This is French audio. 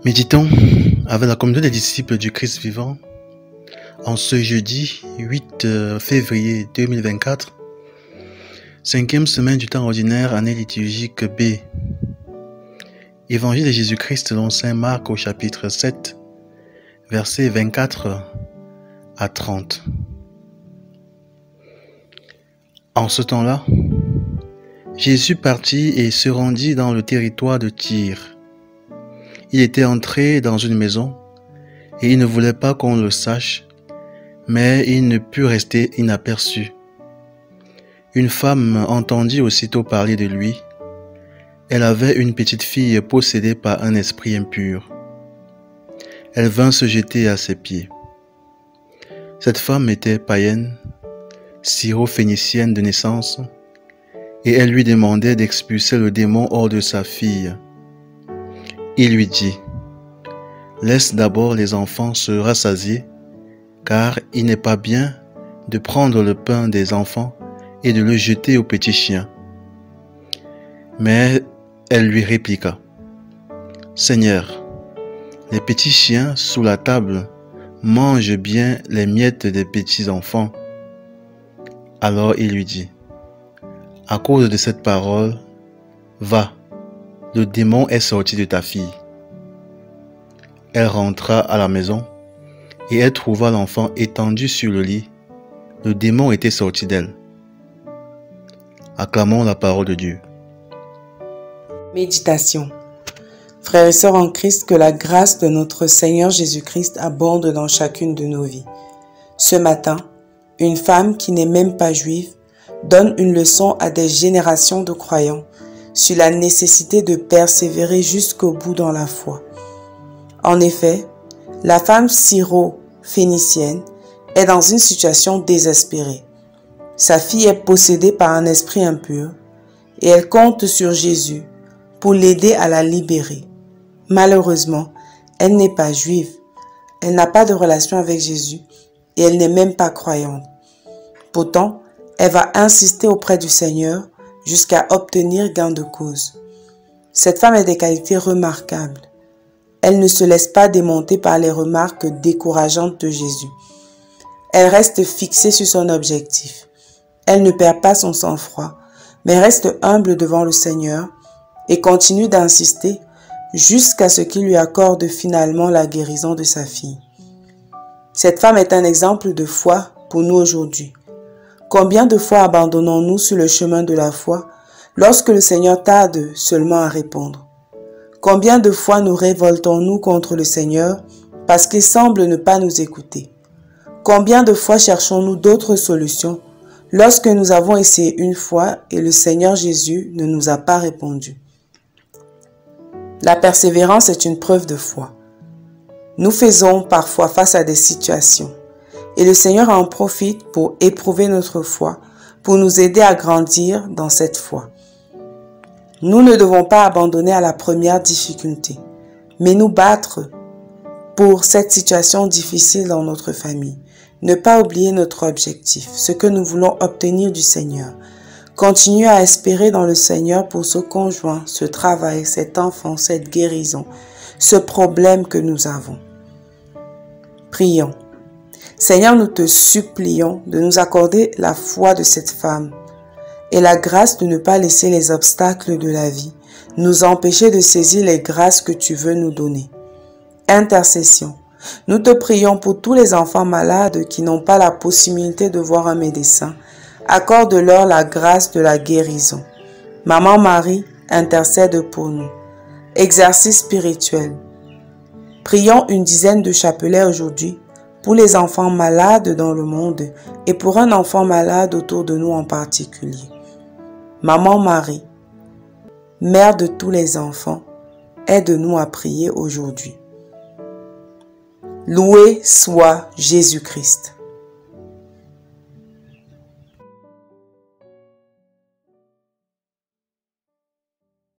Méditons avec la communauté des disciples du Christ vivant en ce jeudi 8 février 2024, 5e semaine du temps ordinaire, année liturgique B. Évangile de Jésus-Christ selon saint Marc au chapitre 7, versets 24 à 30. En ce temps-là, Jésus partit et se rendit dans le territoire de Tyr. Il était entré dans une maison et il ne voulait pas qu'on le sache, mais il ne put rester inaperçu. Une femme entendit aussitôt parler de lui. Elle avait une petite fille possédée par un esprit impur. Elle vint se jeter à ses pieds. Cette femme était païenne, syro-phénicienne de naissance, et elle lui demandait d'expulser le démon hors de sa fille. Il lui dit: « Laisse d'abord les enfants se rassasier, car il n'est pas bien de prendre le pain des enfants et de le jeter aux petits chiens. » Mais elle lui répliqua: « Seigneur, les petits chiens sous la table mangent bien les miettes des petits enfants. » Alors il lui dit: « À cause de cette parole, va, le démon est sorti de ta fille. » Elle rentra à la maison et elle trouva l'enfant étendu sur le lit. Le démon était sorti d'elle. Acclamons la parole de Dieu. Méditation. Frères et sœurs en Christ, que la grâce de notre Seigneur Jésus-Christ abonde dans chacune de nos vies. Ce matin, une femme qui n'est même pas juive donne une leçon à des générations de croyants sur la nécessité de persévérer jusqu'au bout dans la foi. En effet, la femme syro-phénicienne est dans une situation désespérée. Sa fille est possédée par un esprit impur et elle compte sur Jésus pour l'aider à la libérer. Malheureusement, elle n'est pas juive, elle n'a pas de relation avec Jésus et elle n'est même pas croyante. Pourtant, elle va insister auprès du Seigneur jusqu'à obtenir gain de cause. Cette femme a des qualités remarquables. Elle ne se laisse pas démonter par les remarques décourageantes de Jésus. Elle reste fixée sur son objectif. Elle ne perd pas son sang-froid, mais reste humble devant le Seigneur et continue d'insister jusqu'à ce qu'il lui accorde finalement la guérison de sa fille. Cette femme est un exemple de foi pour nous aujourd'hui. Combien de fois abandonnons-nous sur le chemin de la foi lorsque le Seigneur tarde seulement à répondre? Combien de fois nous révoltons-nous contre le Seigneur parce qu'il semble ne pas nous écouter? Combien de fois cherchons-nous d'autres solutions lorsque nous avons essayé une fois et le Seigneur Jésus ne nous a pas répondu? La persévérance est une preuve de foi. Nous faisons parfois face à des situations et le Seigneur en profite pour éprouver notre foi, pour nous aider à grandir dans cette foi. Nous ne devons pas abandonner à la première difficulté, mais nous battre pour cette situation difficile dans notre famille. Ne pas oublier notre objectif, ce que nous voulons obtenir du Seigneur. Continuer à espérer dans le Seigneur pour ce conjoint, ce travail, cet enfant, cette guérison, ce problème que nous avons. Prions. Seigneur, nous te supplions de nous accorder la foi de cette femme et la grâce de ne pas laisser les obstacles de la vie nous empêcher de saisir les grâces que tu veux nous donner. Intercession. Nous te prions pour tous les enfants malades qui n'ont pas la possibilité de voir un médecin. Accorde-leur la grâce de la guérison. Maman Marie, intercède pour nous. Exercice spirituel. Prions une dizaine de chapelets aujourd'hui pour les enfants malades dans le monde et pour un enfant malade autour de nous en particulier. Maman Marie, Mère de tous les enfants, aide-nous à prier aujourd'hui. Loué soit Jésus-Christ.